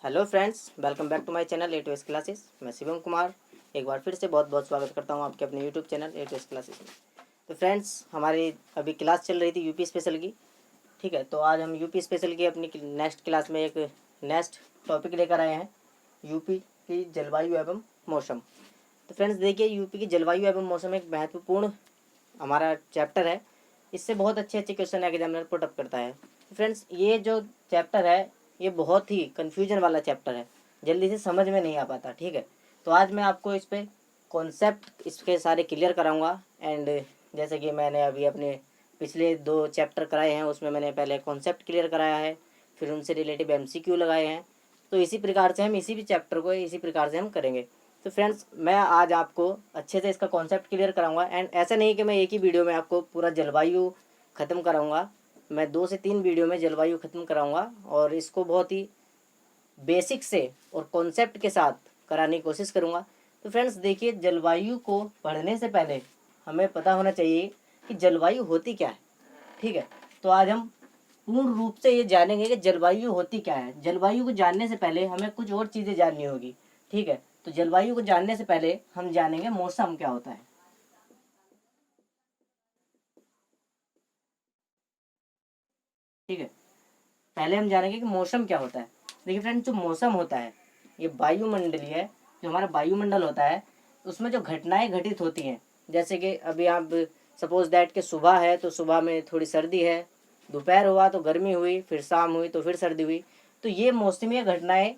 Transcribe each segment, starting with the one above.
Hello friends, welcome back to my channel A to S classes. मैं शिवम कुमार एक बार फिर से बहुत बहुत स्वागत करता हूं आपके अपने YouTube channel A to S classes में। तो फ्रेंड्स, हमारी अभी क्लास चल रही थी यूपी स्पेशल की। ठीक है, तो आज हम यूपी स्पेशल की अपनी नेक्स्ट क्लास में एक नेक्स्ट टॉपिक लेकर आए हैं, यूपी की जलवायु एवं मौसम। तो फ्रेंड्स देखिए, यूपी की जलवायु एवं मौसम एक महत्वपूर्ण हमारा चैप्टर है। इससे बहुत अच्छे अच्छे क्वेश्चन एग्जामिनर पुट अप करता है। तो फ्रेंड्स, ये जो चैप्टर है ये बहुत ही कन्फ्यूजन वाला चैप्टर है, जल्दी से समझ में नहीं आ पाता। ठीक है, तो आज मैं आपको इस पर कॉन्सेप्ट इसके सारे क्लियर कराऊंगा। एंड जैसे कि मैंने अभी अपने पिछले 2 चैप्टर कराए हैं, उसमें मैंने पहले कॉन्सेप्ट क्लियर कराया है, फिर उनसे रिलेटिव एमसीक्यू लगाए हैं। तो इसी प्रकार से हम इसी भी चैप्टर को इसी प्रकार से हम करेंगे। तो फ्रेंड्स, मैं आज आपको अच्छे से इसका कॉन्सेप्ट क्लियर कराऊंगा। एंड ऐसा नहीं कि मैं एक ही वीडियो में आपको पूरा जलवायु ख़त्म कराऊंगा, मैं 2 से 3 वीडियो में जलवायु ख़त्म कराऊंगा और इसको बहुत ही बेसिक से और कॉन्सेप्ट के साथ कराने की कोशिश करूंगा। तो फ्रेंड्स देखिए, जलवायु को पढ़ने से पहले हमें पता होना चाहिए कि जलवायु होती क्या है। ठीक है, तो आज हम पूर्ण रूप से ये जानेंगे कि जलवायु होती क्या है। जलवायु को जानने से पहले हमें कुछ और चीज़ें जाननी होगी। ठीक है, तो जलवायु को जानने से पहले हम जानेंगे मौसम क्या होता है। ठीक है, पहले हम जानेंगे कि मौसम क्या होता है। देखिए फ्रेंड्स, जो मौसम होता है ये वायुमंडलीय, जो हमारा वायुमंडल होता है उसमें जो घटनाएं घटित होती हैं, जैसे कि अभी आप सपोज दैट कि सुबह है तो सुबह में थोड़ी सर्दी है, दोपहर हुआ तो गर्मी हुई, फिर शाम हुई तो फिर सर्दी हुई। तो ये मौसमी घटनाएं,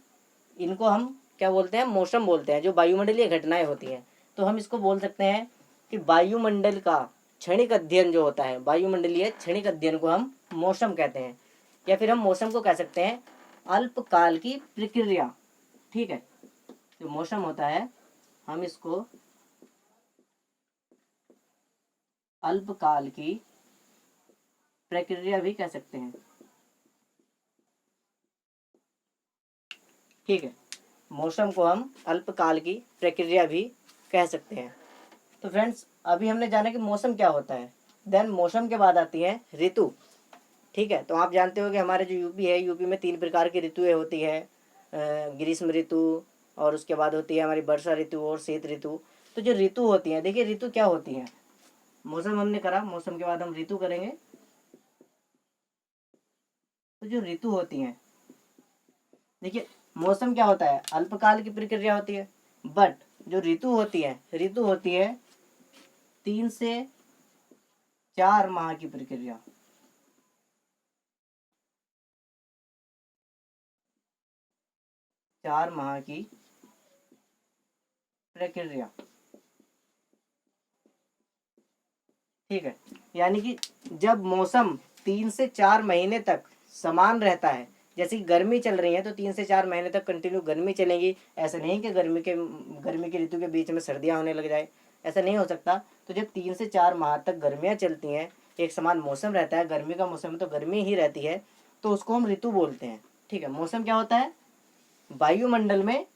इनको हम क्या बोलते हैं, मौसम बोलते हैं, जो वायुमंडलीय घटनाएं होती हैं। तो हम इसको बोल सकते हैं कि वायुमंडल का क्षणिक अध्ययन जो होता है, वायुमंडलीय क्षणिक अध्ययन को हम मौसम कहते हैं। या फिर हम मौसम को कह सकते हैं अल्पकाल की प्रक्रिया। ठीक है, जो मौसम होता है हम इसको अल्पकाल की प्रक्रिया भी कह सकते हैं। ठीक है, मौसम को हम अल्पकाल की प्रक्रिया भी कह सकते हैं। तो फ्रेंड्स, अभी हमने जाना कि मौसम क्या होता है। देन मौसम के बाद आती है ऋतु। ठीक है, तो आप जानते हो कि हमारे जो यूपी है, यूपी में 3 प्रकार की ऋतुएं होती है, ग्रीष्म ऋतु, और उसके बाद होती है हमारी वर्षा ऋतु और शीत ऋतु। तो जो ऋतु होती हैं, देखिए ऋतु क्या होती हैं। मौसम हमने करा, मौसम के बाद हम ऋतु करेंगे। तो जो ऋतु होती हैं, देखिए मौसम क्या होता है, अल्पकाल की प्रक्रिया होती है। बट जो ऋतु होती है, ऋतु होती है 3 से 4 माह की प्रक्रिया। 4 माह की प्रक्रिया। ठीक है, यानी कि जब मौसम 3 से 4 महीने तक समान रहता है, जैसे कि गर्मी चल रही है तो 3 से 4 महीने तक कंटिन्यू गर्मी चलेगी। ऐसा नहीं कि गर्मी की ऋतु के बीच में सर्दियां होने लग जाए, ऐसा नहीं हो सकता। तो जब 3 से 4 माह तक गर्मियां चलती हैं, एक समान मौसम रहता है, गर्मी का मौसम है तो गर्मी ही रहती है, तो उसको हम ऋतु बोलते हैं। ठीक है, मौसम क्या होता है, वायुमंडल में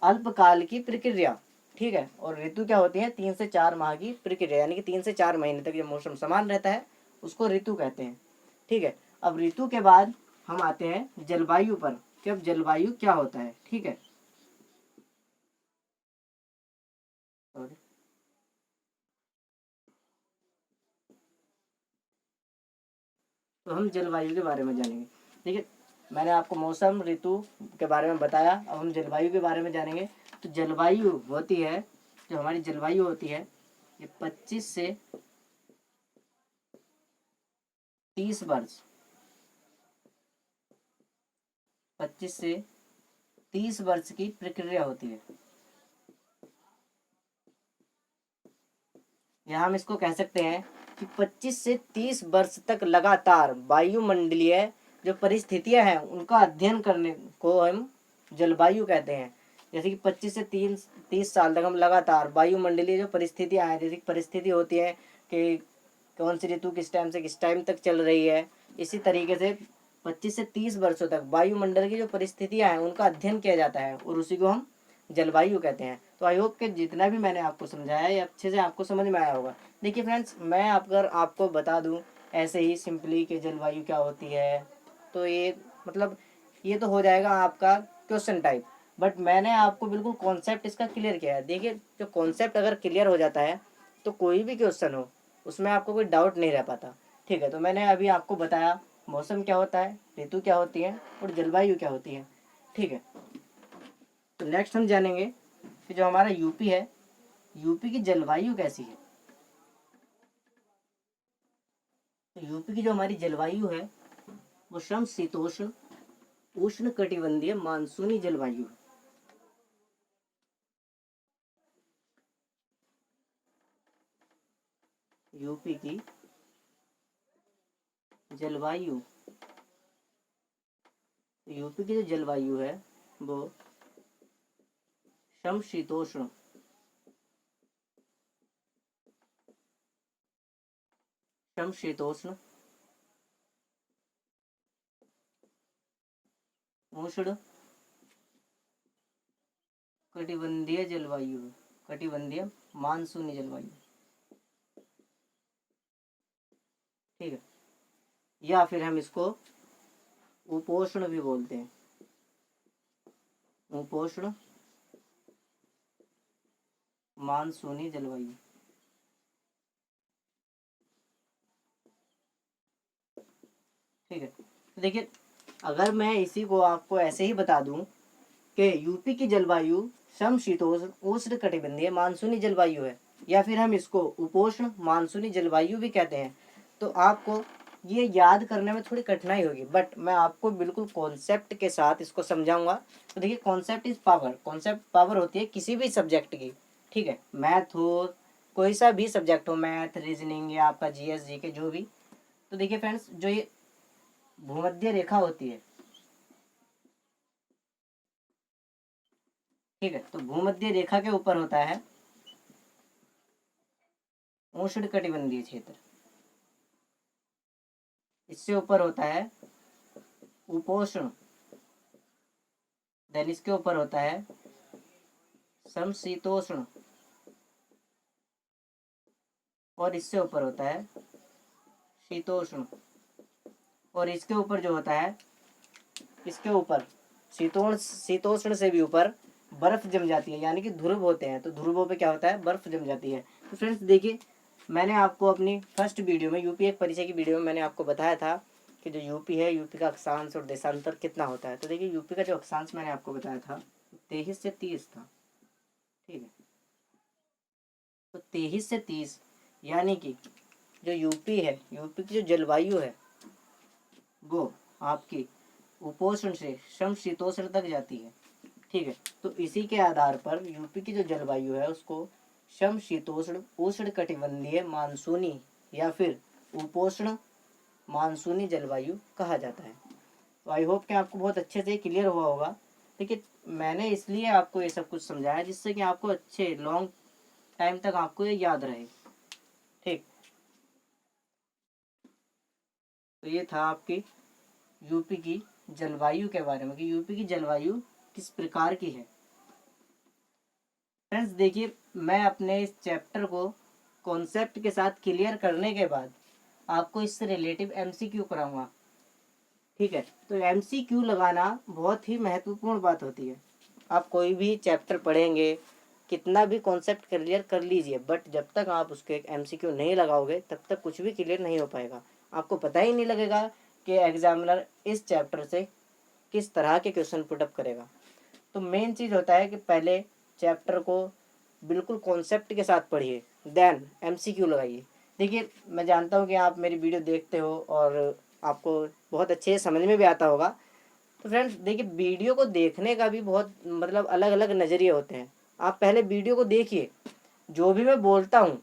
अल्पकाल की प्रक्रिया। ठीक है, और ऋतु क्या होती है, 3 से 4 माह की प्रक्रिया, यानी कि 3 से 4 महीने तक जब मौसम समान रहता है उसको ऋतु कहते हैं। ठीक है, अब ऋतु के बाद हम आते हैं जलवायु पर, कि अब जलवायु क्या होता है। ठीक है, तो हम जलवायु के बारे में जानेंगे। देखिए, मैंने आपको मौसम ऋतु के बारे में बताया, अब हम जलवायु के बारे में जानेंगे। तो जलवायु होती है, जो हमारी जलवायु होती है ये 25 से 30 वर्ष, 25 से 30 वर्ष की प्रक्रिया होती है। यहाँ हम इसको कह सकते हैं कि 25 से 30 वर्ष तक लगातार वायुमंडलीय जो परिस्थितियां हैं उनका अध्ययन करने को हम जलवायु कहते हैं। जैसे कि 25 से 30 साल तक हम लगातार वायुमंडलीय जो परिस्थितियां हैं, जैसे परिस्थिति होती है कि कौन सी ऋतु किस टाइम से किस टाइम तक चल रही है, इसी तरीके से 25 से 30 वर्षों तक वायुमंडल की जो परिस्थितियां हैं उनका अध्ययन किया जाता है और उसी को हम जलवायु कहते हैं। तो आई होप कि जितना भी मैंने आपको समझाया ये अच्छे से आपको समझ में आया होगा। देखिए फ्रेंड्स, मैं अगर आपको बता दूं ऐसे ही सिंपली कि जलवायु क्या होती है, तो ये मतलब ये तो हो जाएगा आपका क्वेश्चन टाइप, बट मैंने आपको बिल्कुल कॉन्सेप्ट इसका क्लियर किया है। देखिए जो कॉन्सेप्ट अगर क्लियर हो जाता है तो कोई भी क्वेश्चन हो उसमें आपको कोई डाउट नहीं रह पाता। ठीक है, तो मैंने अभी आपको बताया मौसम क्या होता है, ऋतु क्या होती है और जलवायु क्या होती है। ठीक है, तो नेक्स्ट हम जानेंगे कि जो हमारा यूपी है, यूपी की जलवायु कैसी है। तो यूपी की जो हमारी जलवायु है वो समशीतोष्ण उष्ण कटिबंधीय मानसूनी जलवायु है। यूपी की जलवायु, यूपी की जो जलवायु है वो समशीतोष्ण समशीतोष्ण उष्ण कटिबंधीय जलवायु है, कटिबंधीय मानसूनी जलवायु। ठीक है, या फिर हम इसको उपोष्ण भी बोलते हैं, उपोष्ण मानसूनी जलवायु। ठीक है, तो देखिए अगर मैं इसी को आपको ऐसे ही बता दूं कि यूपी की जलवायु समशीतोष्ण उष्ण कटिबंधीय मानसूनी जलवायु है, या फिर हम इसको उपोष्ण मानसूनी जलवायु भी कहते हैं, तो आपको ये याद करने में थोड़ी कठिनाई होगी, बट मैं आपको बिल्कुल कॉन्सेप्ट के साथ इसको समझाऊंगा। तो देखिए concept is power, concept power होती है किसी भी सब्जेक्ट की। ठीक है, मैथ हो, कोई सा भी सब्जेक्ट हो, मैथ, रीजनिंग या आपका जीएस जी के जो भी। तो देखिए फ्रेंड्स, जो ये भूमध्य रेखा होती है, ठीक है, तो भूमध्य रेखा के ऊपर होता है उष्ण कटिबंधीय क्षेत्र, इससे ऊपर होता है उपोष्ण, देन इसके ऊपर होता है समशीतोष्ण, और इससे ऊपर होता है शीतोष्ण, और इसके ऊपर जो होता है, इसके ऊपर शीतोष्ण से भी ऊपर बर्फ जम जाती है, यानी कि ध्रुव होते हैं, तो ध्रुवों पे क्या होता है, बर्फ जम जाती है। तो फ्रेंड्स देखिए, मैंने आपको अपनी फर्स्ट वीडियो में, यूपी एक परिचय की वीडियो में मैंने आपको बताया था कि जो यूपी है, यूपी का अक्षांश और देशांतर कितना होता है। तो देखिए यूपी का जो अक्षांश मैंने आपको बताया था 23 से 30 था। ठीक है, तो 23 से 30 यानी कि जो यूपी है, यूपी की जो जलवायु है वो आपकी उपोष्ण से समशीतोष्ण तक जाती है। ठीक है, तो इसी के आधार पर यूपी की जो जलवायु है उसको समशीतोष्ण उष्ण कटिबंधीय मानसूनी या फिर उपोष्ण मानसूनी जलवायु कहा जाता है। तो आई होप कि आपको बहुत अच्छे से क्लियर हुआ होगा। देखिए मैंने इसलिए आपको ये सब कुछ समझाया जिससे कि आपको अच्छे लॉन्ग टाइम तक आपको ये याद रहे। ठीक, तो ये था आपकी यूपी की जलवायु के बारे में कि यूपी की जलवायु किस प्रकार की है। फ्रेंड्स देखिए, मैं अपने इस चैप्टर को कॉन्सेप्ट के साथ क्लियर करने के बाद आपको इससे रिलेटिव एमसीक्यू कराऊंगा। ठीक है, तो एमसीक्यू लगाना बहुत ही महत्वपूर्ण बात होती है। आप कोई भी चैप्टर पढ़ेंगे, कितना भी कॉन्सेप्ट क्लियर कर लीजिए, बट जब तक आप उसके एमसीक्यू नहीं लगाओगे तब तक कुछ भी क्लियर नहीं हो पाएगा। आपको पता ही नहीं लगेगा कि एग्जामिनर इस चैप्टर से किस तरह के क्वेश्चन पुटअप करेगा। तो मेन चीज़ होता है कि पहले चैप्टर को बिल्कुल कॉन्सेप्ट के साथ पढ़िए, देन एमसीक्यू लगाइए। देखिए मैं जानता हूँ कि आप मेरी वीडियो देखते हो और आपको बहुत अच्छे से समझ में भी आता होगा। तो फ्रेंड्स देखिए, वीडियो को देखने का भी बहुत मतलब अलग अलग नज़रिए होते हैं। आप पहले वीडियो को देखिए, जो भी मैं बोलता हूँ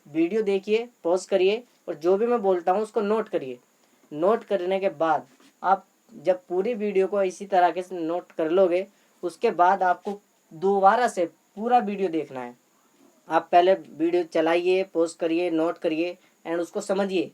वीडियो देखिए, पॉज करिए और जो भी मैं बोलता हूँ उसको नोट करिए। नोट करने के बाद आप जब पूरी वीडियो को इसी तरह के नोट कर लोगे, उसके बाद आपको दोबारा से पूरा वीडियो देखना है। आप पहले वीडियो चलाइए, पॉज करिए, नोट करिए एंड उसको समझिए,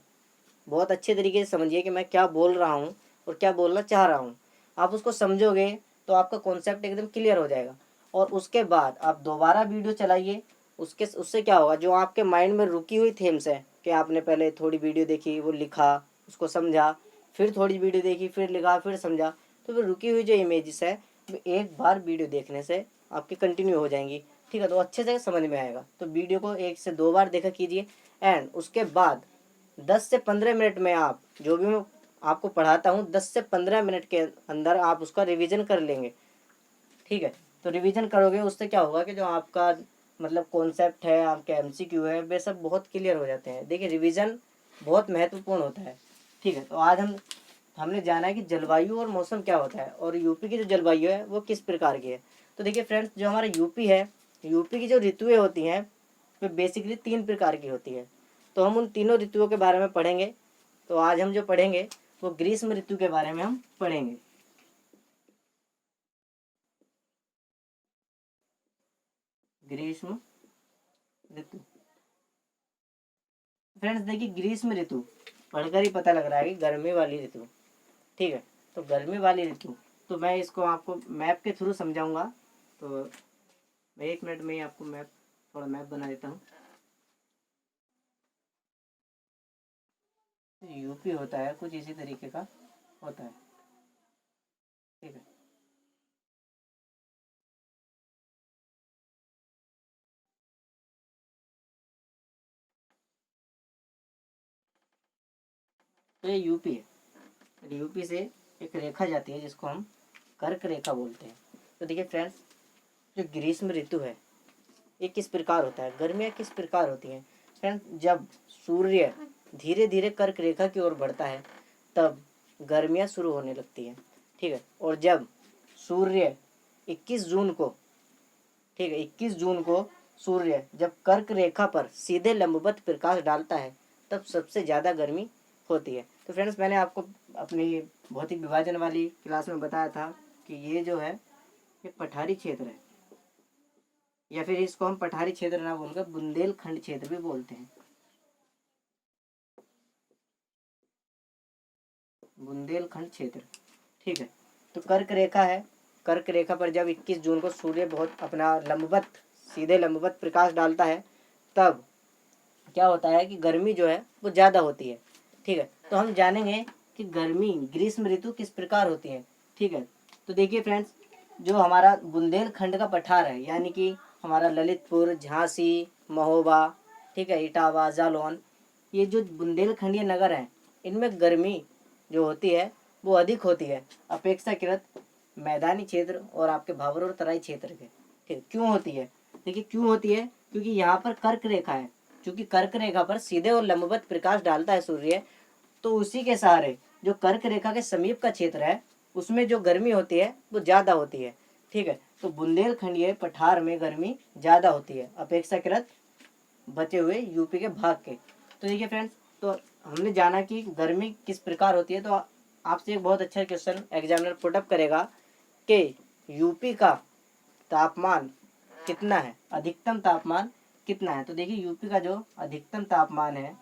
बहुत अच्छे तरीके से समझिए कि मैं क्या बोल रहा हूँ और क्या बोलना चाह रहा हूँ। आप उसको समझोगे तो आपका कॉन्सेप्ट एकदम क्लियर हो जाएगा। और उसके बाद आप दोबारा वीडियो चलाइए, उससे क्या होगा, जो आपके माइंड में रुकी हुई थीम्स है कि आपने पहले थोड़ी वीडियो देखी, वो लिखा, उसको समझा, फिर थोड़ी वीडियो देखी, फिर लिखा, फिर समझा, तो फिर रुकी हुई जो इमेजेस है एक बार वीडियो देखने से आपकी कंटिन्यू हो जाएंगी, ठीक है। तो अच्छे से समझ में आएगा। तो वीडियो को 1 से 2 बार देखा कीजिए एंड उसके बाद 10 से 15 मिनट में आप जो भी मैं आपको पढ़ाता हूँ 10 से 15 मिनट के अंदर आप उसका रिवीजन कर लेंगे, ठीक है। तो रिवीजन करोगे उससे क्या होगा कि जो आपका मतलब कॉन्सेप्ट है, आपके एमसीक्यू है, वे सब बहुत क्लियर हो जाते हैं। देखिए रिवीजन बहुत महत्वपूर्ण होता है, ठीक है। तो आज हमने जाना है कि जलवायु और मौसम क्या होता है और यूपी की जो जलवायु है वो किस प्रकार की है। तो देखिए फ्रेंड्स, जो हमारा यूपी है, यूपी की जो ऋतुएं होती हैं वे बेसिकली 3 प्रकार की होती है। तो हम उन तीनों ऋतुओं के बारे में पढ़ेंगे। तो आज हम जो पढ़ेंगे वो ग्रीष्म ऋतु के बारे में हम पढ़ेंगे। ग्रीष्म ऋतु। फ्रेंड्स देखिए, ग्रीष्म ऋतु पढ़कर ही पता लग रहा है कि गर्मी वाली ऋतु, ठीक है। तो गर्मी वाली ऋतु, तो मैं इसको आपको मैप के थ्रू समझाऊंगा। तो मैं 1 मिनट में ही आपको थोड़ा मैप बना देता हूँ। यूपी होता है कुछ इसी तरीके का होता है, ठीक है। तो ये यूपी है। यूपी से एक रेखा जाती है जिसको हम कर्क रेखा बोलते हैं। तो देखिए फ्रेंड्स, जो ग्रीष्म ऋतु है ये किस प्रकार होता है, गर्मियाँ किस प्रकार होती हैं। फ्रेंड्स, जब सूर्य धीरे धीरे कर्क रेखा की ओर बढ़ता है तब गर्मियाँ शुरू होने लगती हैं, ठीक है। और जब सूर्य 21 जून को, ठीक है, 21 जून को सूर्य जब कर्क रेखा पर सीधे लंबवत प्रकाश डालता है तब सबसे ज़्यादा गर्मी होती है। तो फ्रेंड्स, मैंने आपको अपनी भौतिक विभाजन वाली क्लास में बताया था कि ये जो है ये पठारी क्षेत्र है, या फिर इसको हम पठारी क्षेत्र ना बोलकर बुंदेलखंड क्षेत्र भी बोलते हैं। बुंदेलखंड क्षेत्र, ठीक है। तो कर्क रेखा है, कर्क रेखा पर जब 21 जून को सूर्य बहुत अपना लंबवत, सीधे लंबवत प्रकाश डालता है तब क्या होता है कि गर्मी जो है वो ज़्यादा होती है, ठीक है। तो हम जानेंगे कि गर्मी ग्रीष्म ऋतु किस प्रकार होती है, ठीक है। तो देखिए फ्रेंड्स, जो हमारा बुंदेलखंड का पठार है यानी कि हमारा ललितपुर, झांसी, महोबा, ठीक है, इटावा, जालौन, ये जो बुंदेलखंडीय नगर हैं इनमें गर्मी जो होती है वो अधिक होती है अपेक्षाकृत मैदानी क्षेत्र और आपके भाबर और तराई क्षेत्र के, ठीक। क्यों होती है, देखिए क्यों होती है, क्योंकि यहाँ पर कर्क रेखा है। क्योंकि कर्क रेखा पर सीधे और लंबवत प्रकाश डालता है सूर्य, तो उसी के सहारे जो कर्क रेखा के समीप का क्षेत्र है उसमें जो गर्मी होती है वो ज़्यादा होती है, ठीक है। तो बुंदेलखंडीय पठार में गर्मी ज़्यादा होती है अपेक्षाकृत बचे हुए यूपी के भाग के। तो देखिए फ्रेंड्स, तो हमने जाना कि गर्मी किस प्रकार होती है। तो आपसे एक बहुत अच्छा क्वेश्चन एग्जामिनर पुटअप करेगा कि यूपी का तापमान कितना है, अधिकतम तापमान कितना है। तो देखिए यूपी का जो अधिकतम तापमान है,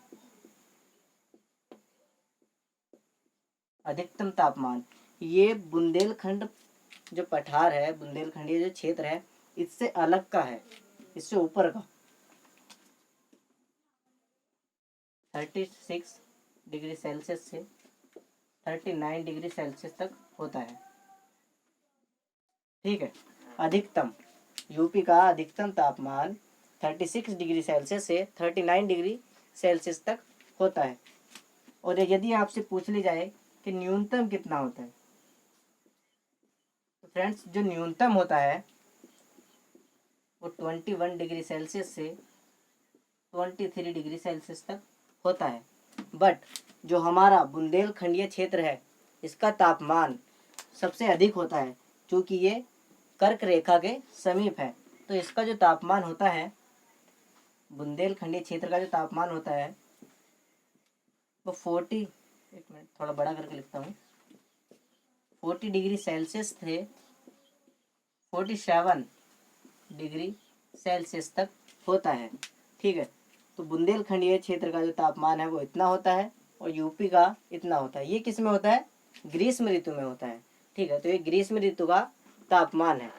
अधिकतम तापमान ये बुंदेलखंड जो पठार है, बुंदेलखंड ये जो क्षेत्र है इससे अलग का है, इससे ऊपर का 36 डिग्री सेल्सियस से 39 डिग्री सेल्सियस तक होता है, ठीक है। अधिकतम यूपी का अधिकतम तापमान 36 डिग्री सेल्सियस से 39 डिग्री सेल्सियस तक होता है। और यदि आपसे पूछ ली जाए कि न्यूनतम कितना होता है, तो फ्रेंड्स जो न्यूनतम होता है वो 21 डिग्री सेल्सियस से 23 डिग्री सेल्सियस तक होता है। बट जो हमारा बुंदेलखंडीय क्षेत्र है इसका तापमान सबसे अधिक होता है क्योंकि ये कर्क रेखा के समीप है। तो इसका जो तापमान होता है, बुंदेलखंडीय क्षेत्र का जो तापमान होता है वो 40, एक मिनट थोड़ा बड़ा करके लिखता हूँ, 40 डिग्री सेल्सियस से 47 डिग्री सेल्सियस तक होता है, ठीक है। तो बुंदेलखंडीय क्षेत्र का जो तापमान है वो इतना होता है और यूपी का इतना होता है। ये किस में होता है, ग्रीष्म ऋतु में होता है, ठीक है। तो ये ग्रीष्म ऋतु का तापमान है।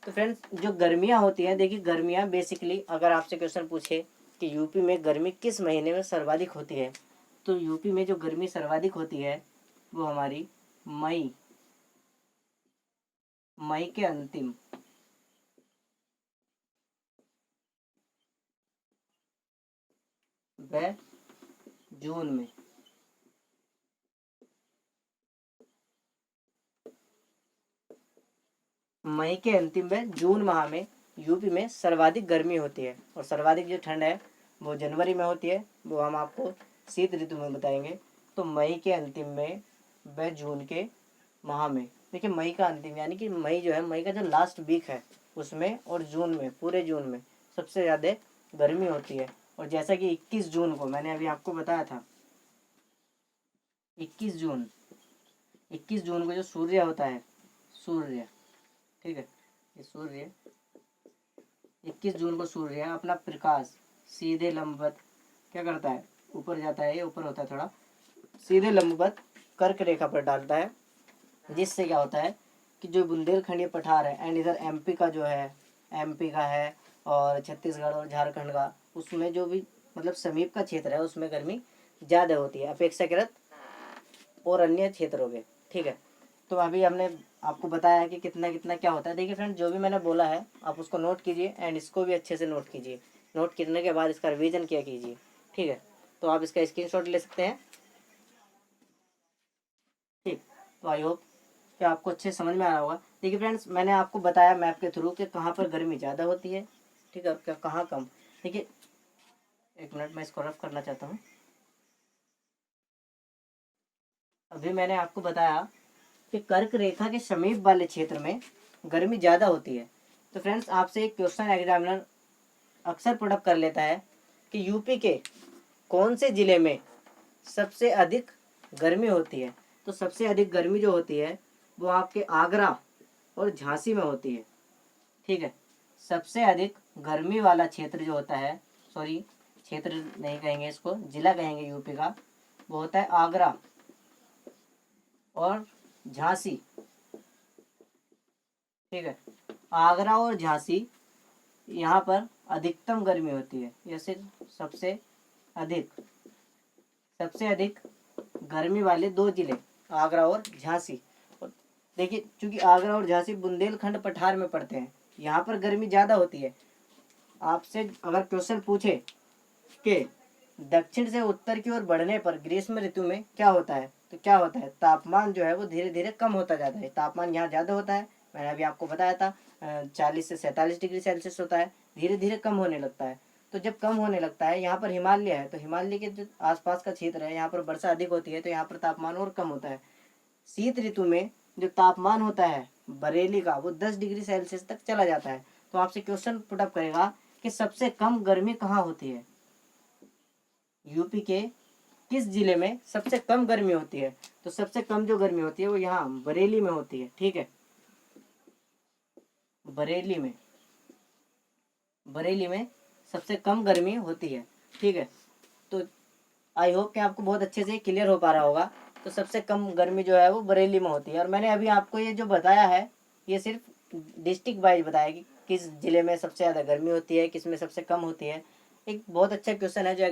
तो फ्रेंड्स जो गर्मियाँ होती हैं, देखिए गर्मियाँ बेसिकली अगर आपसे क्वेश्चन पूछे कि यूपी में गर्मी किस महीने में सर्वाधिक होती है, तो यूपी में जो गर्मी सर्वाधिक होती है वो हमारी मई मई के अंतिम व जून में मई के अंतिम व जून माह में यूपी में सर्वाधिक गर्मी होती है और सर्वाधिक जो ठंड है वो जनवरी में होती है, वो हम आपको शीत ऋतु में बताएंगे। तो मई के अंतिम में व जून के माह में, देखिए मई का अंतिम यानी कि मई जो है, मई का जो लास्ट वीक है उसमें और जून में, पूरे जून में सबसे ज़्यादा गर्मी होती है। और जैसा कि 21 जून को मैंने अभी आपको बताया था, 21 जून को जो सूर्य होता है, सूर्य, ठीक है, ये सूर्य 21 जून को सूर्य अपना प्रकाश सीधे लंबवत क्या करता है, ऊपर जाता है, ये ऊपर होता है थोड़ा, सीधे लंबवत कर्क रेखा पर डालता है, जिससे क्या होता है कि जो बुंदेलखंडीय पठार है एंड इधर एमपी का जो है, एमपी का है और छत्तीसगढ़ और झारखंड का, उसमें जो भी मतलब समीप का क्षेत्र है उसमें गर्मी ज़्यादा होती है अपेक्षाकृत और अन्य क्षेत्रों के, ठीक है। तो अभी हमने आपको बताया है कि कितना कितना क्या होता है। देखिए फ्रेंड, जो भी मैंने बोला है आप उसको नोट कीजिए एंड इसको भी अच्छे से नोट कीजिए। नोट करने के बाद इसका रिवीजन किया कीजिए, ठीक है। तो आप इसका स्क्रीनशॉट ले सकते हैं, ठीक। तो आई होप कि आपको अच्छे समझ में आ रहा होगा। देखिए फ्रेंड्स, मैंने आपको बताया मैप के थ्रू कि कहाँ पर गर्मी ज़्यादा होती है, ठीक है, और कहाँ कम। देखिए एक मिनट, मैं इसको रफ करना चाहता हूँ। अभी मैंने आपको बताया कि कर्क रेखा के समीप वाले क्षेत्र में गर्मी ज़्यादा होती है। तो फ्रेंड्स, आपसे एक क्वेश्चन एग्जामिनर अक्सर पुटअप कर लेता है कि यूपी के कौन से ज़िले में सबसे अधिक गर्मी होती है। तो सबसे अधिक गर्मी जो होती है वो आपके आगरा और झांसी में होती है, ठीक है। सबसे अधिक गर्मी वाला क्षेत्र जो होता है, सॉरी क्षेत्र नहीं कहेंगे इसको, जिला कहेंगे यूपी का, वो होता है आगरा और झांसी, ठीक है। आगरा और झांसी, यहाँ पर अधिकतम गर्मी होती है। यह सिर्फ सबसे अधिक गर्मी वाले दो जिले आगरा और झांसी। और देखिए, चूंकि आगरा और झांसी बुंदेलखंड पठार में पड़ते हैं, यहाँ पर गर्मी ज़्यादा होती है। आपसे अगर क्वेश्चन पूछे कि दक्षिण से उत्तर की ओर बढ़ने पर ग्रीष्म ऋतु में क्या होता है, तो क्या होता है, तापमान जो है वो धीरे धीरे कम होता जाता है। तापमान यहाँ ज़्यादा होता है, मैंने अभी आपको बताया था 40 से 47 डिग्री सेल्सियस होता है, धीरे धीरे कम होने लगता है। तो जब कम होने लगता है, यहाँ पर हिमालय है, तो हिमालय के जो आसपास का क्षेत्र है यहाँ पर वर्षा अधिक होती है, तो यहाँ पर तापमान और कम होता है। शीत ऋतु में जो तापमान होता है बरेली का, वो 10 डिग्री सेल्सियस तक चला जाता है। तो आपसे क्वेश्चन पुटअप करेगा कि सबसे कम गर्मी कहाँ होती है, यूपी के किस जिले में सबसे कम गर्मी होती है। तो सबसे कम जो गर्मी होती है वो यहाँ बरेली में होती है, ठीक है। बरेली में सबसे कम गर्मी होती है, ठीक है। तो आई होप कि आपको बहुत अच्छे से क्लियर हो पा रहा होगा। तो सबसे कम गर्मी जो है वो बरेली में होती है। और मैंने अभी आपको ये जो बताया है, ये सिर्फ डिस्ट्रिक्ट वाइज बताया कि किस ज़िले में सबसे ज़्यादा गर्मी होती है, किस में सबसे कम होती है। एक बहुत अच्छा क्वेश्चन है जो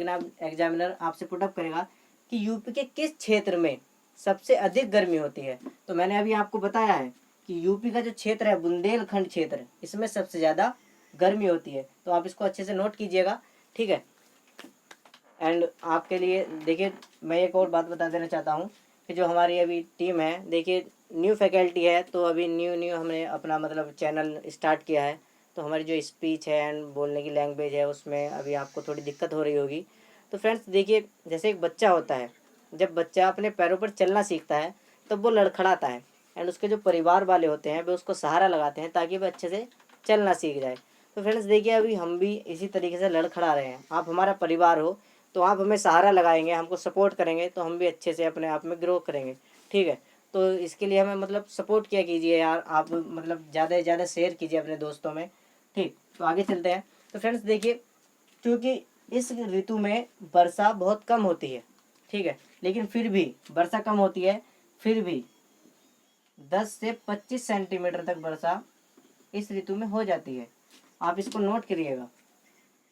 एग्जामिनर आपसे पुटअप करेगा कि यूपी के किस क्षेत्र में सबसे अधिक गर्मी होती है। तो मैंने अभी आपको बताया है कि यूपी का जो क्षेत्र है बुंदेलखंड क्षेत्र, इसमें सबसे ज़्यादा गर्मी होती है। तो आप इसको अच्छे से नोट कीजिएगा, ठीक है। एंड आपके लिए देखिए, मैं एक और बात बता देना चाहता हूँ कि जो हमारी अभी टीम है, देखिए न्यू फैकल्टी है, तो अभी न्यू हमने अपना मतलब चैनल स्टार्ट किया है। तो हमारी जो स्पीच है एंड बोलने की लैंग्वेज है, उसमें अभी आपको थोड़ी दिक्कत हो रही होगी। तो फ्रेंड्स देखिए, जैसे एक बच्चा होता है, जब बच्चा अपने पैरों पर चलना सीखता है तब वो लड़खड़ाता है, एंड उसके जो परिवार वाले होते हैं वो उसको सहारा लगाते हैं ताकि वह अच्छे से चलना सीख जाए। तो फ्रेंड्स देखिए, अभी हम भी इसी तरीके से लड़खड़ा रहे हैं। आप हमारा परिवार हो, तो आप हमें सहारा लगाएंगे, हमको सपोर्ट करेंगे, तो हम भी अच्छे से अपने आप में ग्रो करेंगे, ठीक है। तो इसके लिए हमें मतलब सपोर्ट किया कीजिए यार, आप मतलब ज़्यादा से ज़्यादा शेयर कीजिए अपने दोस्तों में, ठीक। तो आगे चलते हैं। तो फ्रेंड्स देखिए, क्योंकि इस ऋतु में वर्षा बहुत कम होती है, ठीक है, लेकिन फिर भी वर्षा कम होती है, फिर भी 10 से 25 सेंटीमीटर तक वर्षा इस ऋतु में हो जाती है। आप इसको नोट करिएगा,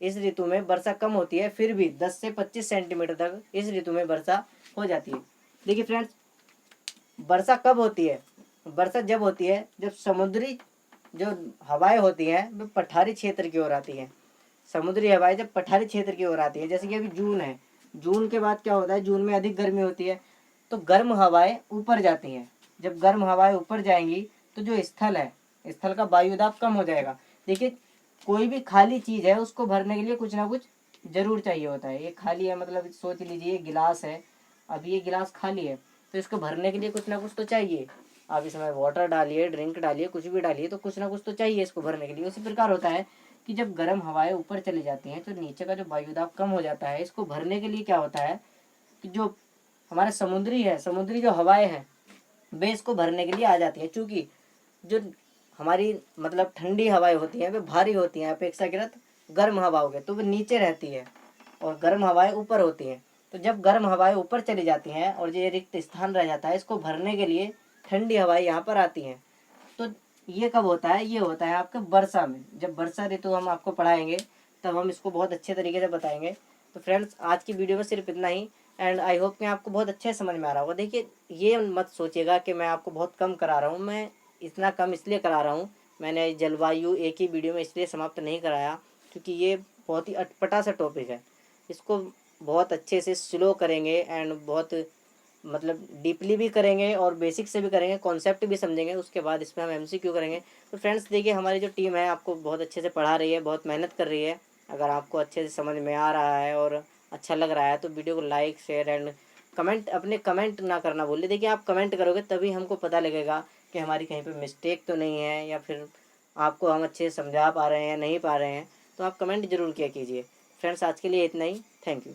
इस ऋतु में वर्षा कम होती है, फिर भी 10 से 25 सेंटीमीटर तक इस ऋतु में वर्षा हो जाती है। देखिए फ्रेंड्स, वर्षा कब होती है, वर्षा जब होती है जब समुद्री जो हवाएं होती हैं वो पठारी क्षेत्र की ओर आती हैं। समुद्री हवाएं जब पठारी क्षेत्र की ओर आती है, जैसे कि अभी जून है, जून के बाद क्या होता है, जून में अधिक गर्मी होती है, तो गर्म हवाएं ऊपर जाती हैं। जब गर्म हवाएं ऊपर जाएंगी तो जो स्थल है, स्थल का वायु दाब कम हो जाएगा। देखिए कोई भी खाली चीज़ है उसको भरने के लिए कुछ ना कुछ जरूर चाहिए होता है। ये खाली है, मतलब सोच लीजिए ये गिलास है, अब ये गिलास खाली है तो इसको भरने के लिए कुछ ना कुछ तो चाहिए। आप इसमें वाटर डालिए, ड्रिंक डालिए, कुछ भी डालिए, तो कुछ ना कुछ तो चाहिए इसको भरने के लिए। उसी प्रकार होता है कि जब गर्म हवाएं ऊपर चली जाती हैं तो नीचे का जो वायुदाब कम हो जाता है। इसको भरने के लिए क्या होता है कि जो हमारे समुद्री जो हवाएं हैं वे इसको भरने के लिए आ जाती हैं। चूँकि जो हमारी मतलब ठंडी हवाएं होती हैं वे भारी होती हैं अपेक्षाकृत गर्म हवाओं के, तो वे नीचे रहती है और गर्म हवाएं ऊपर होती हैं। तो जब गर्म हवाएं ऊपर चली जाती हैं और ये रिक्त स्थान रह जाता है, इसको भरने के लिए ठंडी हवाएं यहाँ पर आती हैं। तो ये कब होता है, ये होता है आपके वर्षा में। जब वर्षा ऋतु हम आपको पढ़ाएंगे तब हम इसको बहुत अच्छे तरीके से बताएंगे। तो फ्रेंड्स आज की वीडियो में सिर्फ इतना ही, एंड आई होप कि आपको बहुत अच्छे समझ में आ रहा होगा। देखिए ये मत सोचिएगा कि मैं आपको बहुत कम करा रहा हूँ, मैं इतना कम इसलिए करा रहा हूँ, मैंने जलवायु एक ही वीडियो में इसलिए समाप्त नहीं कराया क्योंकि ये बहुत ही अटपटा सा टॉपिक है। इसको बहुत अच्छे से स्लो करेंगे एंड बहुत मतलब डीपली भी करेंगे और बेसिक से भी करेंगे, कॉन्सेप्ट भी समझेंगे, उसके बाद इसमें हम एमसीक्यू करेंगे। तो फ्रेंड्स देखिए हमारी जो टीम है आपको बहुत अच्छे से पढ़ा रही है, बहुत मेहनत कर रही है। अगर आपको अच्छे से समझ में आ रहा है और अच्छा लग रहा है तो वीडियो को लाइक शेयर एंड कमेंट, अपने कमेंट ना करना भूलिए। देखिए आप कमेंट करोगे तभी हमको पता लगेगा कि हमारी कहीं पे मिस्टेक तो नहीं है या फिर आपको हम अच्छे से समझा पा रहे हैं या नहीं पा रहे हैं। तो आप कमेंट ज़रूर किया कीजिए। फ्रेंड्स आज के लिए इतना ही, थैंक यू।